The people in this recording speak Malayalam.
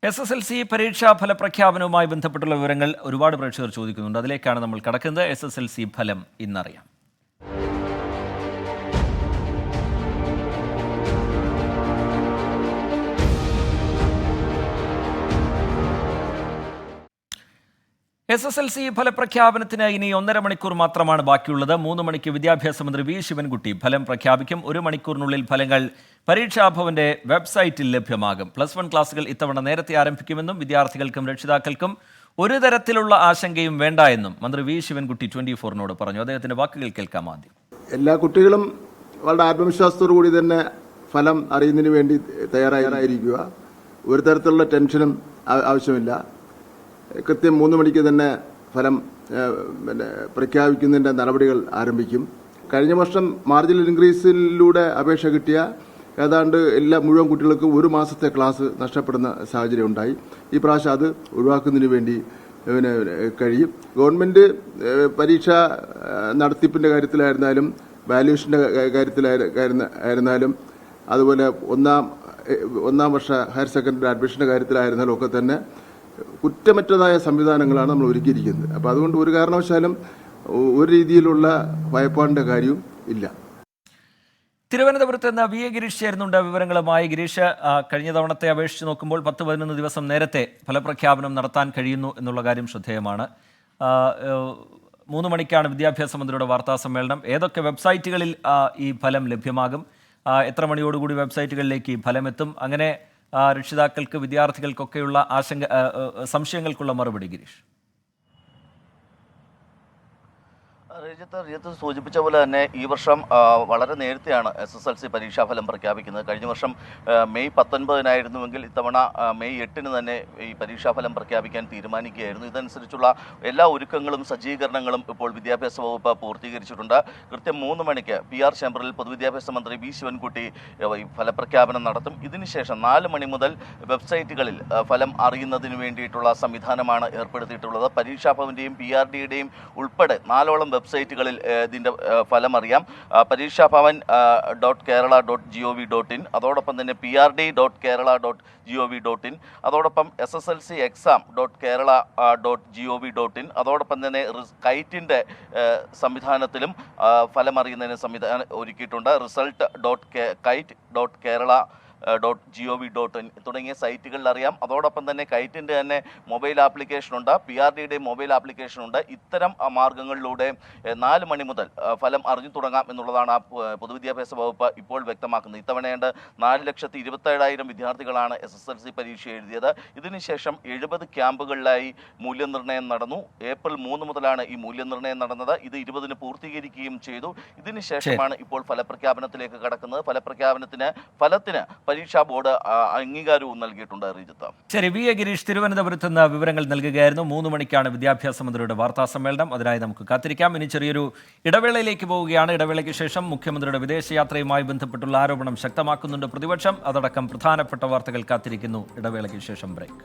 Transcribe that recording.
SSLC പരീക്ഷാ ഫലപ്രഖ്യാപനവുമായി ബന്ധപ്പെട്ടുള്ള വിവരങ്ങൾ ഒരുപാട് പ്രേക്ഷകർ ചോദിക്കുന്നുണ്ട്. അതിലേക്കാണ് നമ്മൾ കടക്കുന്നത്. SSLC ഫലം ഇന്നറിയാം. SSLC ഫലപ്രഖ്യാപനത്തിന് ഇനി 1.5 മണിക്കൂർ മാത്രമാണ് ബാക്കിയുള്ളത്. 3 മണിക്ക് വിദ്യാഭ്യാസ മന്ത്രി വി ശിവൻകുട്ടി ഫലം പ്രഖ്യാപിക്കും. 1 മണിക്കൂറിനുള്ളിൽ ഫലങ്ങൾ പരീക്ഷാഭവന്റെ വെബ്സൈറ്റിൽ ലഭ്യമാകും. +1 ക്ലാസുകൾ ഇത്തവണ നേരത്തെ ആരംഭിക്കുമെന്നും വിദ്യാർത്ഥികൾക്കും രക്ഷിതാക്കൾക്കും ഒരു തരത്തിലുള്ള ആശങ്കയും വേണ്ട എന്നും മന്ത്രി വി ശിവൻകുട്ടി 24-നോട് പറഞ്ഞു. അദ്ദേഹത്തിന്റെ വാക്കുകൾ കേൾക്കാം ആദ്യം. എല്ലാ കുട്ടികളും വളരെ ആത്മവിശ്വാസത്തോടു കൂടി തന്നെ ഫലം അറിയുന്നതിന് വേണ്ടി തയ്യാറായിരിക്കുക. ഒരു തരത്തിലുള്ള ടെൻഷനും ആവശ്യമില്ല. കൃത്യം 3 മണിക്ക് തന്നെ ഫലം പ്രഖ്യാപിക്കുന്നതിന്റെ നടപടികൾ ആരംഭിക്കും. കഴിഞ്ഞ വർഷം മാർജിനൽ ഇൻക്രീസിലൂടെ അപേക്ഷ കിട്ടിയ ഏതാണ്ട് മുഴുവൻ കുട്ടികൾക്കും 1 മാസത്തെ ക്ലാസ് നഷ്ടപ്പെടുന്ന സാഹചര്യം ഉണ്ടായി. ഈ പ്രാവശ്യം അത് ഒഴിവാക്കുന്നതിന് വേണ്ടി കഴിയും. ഗവൺമെന്റ് പരീക്ഷ നടത്തിപ്പിന്റെ കാര്യത്തിലായിരുന്നാലും വാല്യുവേഷന്റെ കാര്യത്തിലായിരുന്നാലും അതുപോലെ ഒന്നാം വർഷ ഹയർ സെക്കൻഡറി അഡ്മിഷന്റെ കാര്യത്തിലായിരുന്നാലും ഒക്കെ തന്നെ കുറ്റമറ്റതായ സംവിധാനങ്ങളാണ് നമ്മൾ ഒരുക്കിയിരിക്കുന്നത്. അപ്പോൾ അതുകൊണ്ട് ഒരു കാരണവശാലും ഒരു രീതിയിലുള്ള ഭയപ്പാടിന്റെ കാര്യവും ഇല്ല. തിരുവനന്തപുരത്ത് നിന്ന് വി എ ഗിരീഷ് ചേരുന്നുണ്ട് വിവരങ്ങളുമായി. ഗിരീഷ്, കഴിഞ്ഞ തവണത്തെ അപേക്ഷിച്ച് നോക്കുമ്പോൾ 10-11 ദിവസം നേരത്തെ ഫലപ്രഖ്യാപനം നടത്താൻ കഴിയുന്നു എന്നുള്ള കാര്യം ശ്രദ്ധേയമാണ്. 3 മണിക്കാണ് വിദ്യാഭ്യാസ മന്ത്രിയുടെ വാർത്താ സമ്മേളനം. ഏതൊക്കെ വെബ്സൈറ്റുകളിൽ ഈ ഫലം ലഭ്യമാകും? എത്ര മണിയോടുകൂടി വെബ്സൈറ്റുകളിലേക്ക് ഈ ഫലം എത്തും? അങ്ങനെ രക്ഷിതാക്കൾക്ക് വിദ്യാർത്ഥികൾക്കൊക്കെയുള്ള സംശയങ്ങൾക്കുള്ള മറുപടി ഗിരീഷ്. റിയത്ത് സൂചിപ്പിച്ച പോലെ തന്നെ ഈ വർഷം വളരെ നേരത്തെയാണ് SSLC പരീക്ഷാഫലം പ്രഖ്യാപിക്കുന്നത്. കഴിഞ്ഞ വർഷം മെയ് 19-നായിരുന്നുവെങ്കിൽ ഇത്തവണ മെയ് 8-ന് തന്നെ ഈ പരീക്ഷാഫലം പ്രഖ്യാപിക്കാൻ തീരുമാനിക്കുകയായിരുന്നു. ഇതനുസരിച്ചുള്ള എല്ലാ ഒരുക്കങ്ങളും സജ്ജീകരണങ്ങളും ഇപ്പോൾ വിദ്യാഭ്യാസ വകുപ്പ് പൂർത്തീകരിച്ചിട്ടുണ്ട്. കൃത്യം 3 മണിക്ക് PR ചേംബറിൽ പൊതുവിദ്യാഭ്യാസ മന്ത്രി വി ശിവൻകുട്ടി ഫലപ്രഖ്യാപനം നടത്തും. ഇതിനുശേഷം 4 മണി മുതൽ വെബ്സൈറ്റുകളിൽ ഫലം അറിയുന്നതിന് വേണ്ടിയിട്ടുള്ള സംവിധാനമാണ് ഏർപ്പെടുത്തിയിട്ടുള്ളത്. പരീക്ഷാഭവന്റെയും PRDയുടെയും ഉൾപ്പെടെ 4ഓളം വെബ്സൈറ്റുകളിൽ ഇതിൻ്റെ ഫലം അറിയാം. പരീക്ഷാഭവൻ .kerala.gov.in, അതോടൊപ്പം തന്നെ PRD.kerala.gov.in, അതോടൊപ്പം SSLC exam.kerala.gov.in, അതോടൊപ്പം തന്നെ കൈറ്റിൻ്റെ സംവിധാനത്തിലും ഫലം അറിയുന്നതിന് സംവിധാനം ഒരുക്കിയിട്ടുണ്ട്. result.kite.kerala.gov.in തുടങ്ങിയ സൈറ്റുകളിൽ അറിയാം. അതോടൊപ്പം തന്നെ കൈറ്റിൻ്റെ തന്നെ മൊബൈൽ ആപ്ലിക്കേഷനുണ്ട്, PRDയുടെ മൊബൈൽ ആപ്ലിക്കേഷനുണ്ട്. ഇത്തരം മാർഗങ്ങളിലൂടെ 4 മണി മുതൽ ഫലം അറിഞ്ഞു തുടങ്ങാം എന്നുള്ളതാണ് പൊതുവിദ്യാഭ്യാസ വകുപ്പ് ഇപ്പോൾ വ്യക്തമാക്കുന്നത്. ഇത്തവണയുണ്ട് 4,27,000 വിദ്യാർത്ഥികളാണ് SSLC പരീക്ഷ എഴുതിയത്. ഇതിനുശേഷം 70 ക്യാമ്പുകളിലായി മൂല്യനിർണ്ണയം നടന്നു. ഏപ്രിൽ 3 മുതലാണ് ഈ മൂല്യനിർണ്ണയം നടന്നത്. ഇത് 20-ന് പൂർത്തീകരിക്കുകയും ചെയ്തു. ഇതിനുശേഷമാണ് ഇപ്പോൾ ഫലപ്രഖ്യാപനത്തിലേക്ക് കടക്കുന്നത്. ഫലത്തിന് പരീക്ഷാ ബോർഡ് അംഗീകാരവും നൽകിയിട്ടുണ്ട്. ശരി, വി എ ഗിരീഷ് തിരുവനന്തപുരത്ത് നിന്ന് വിവരങ്ങൾ നൽകുകയായിരുന്നു. 3 മണിക്കാണ് വിദ്യാഭ്യാസ മന്ത്രിയുടെ വാർത്താ സമ്മേളനം. അതിനായി നമുക്ക് കാത്തിരിക്കാം. ഇനി ചെറിയൊരു ഇടവേളയിലേക്ക് പോവുകയാണ്. ഇടവേളയ്ക്ക് ശേഷം മുഖ്യമന്ത്രിയുടെ വിദേശയാത്രയുമായി ബന്ധപ്പെട്ടുള്ള ആരോപണം ശക്തമാക്കുന്നുണ്ട് പ്രതിപക്ഷം. അതടക്കം പ്രധാനപ്പെട്ട വാർത്തകൾ കാത്തിരിക്കുന്നു. ഇടവേളയ്ക്ക് ശേഷം ബ്രേക്ക്.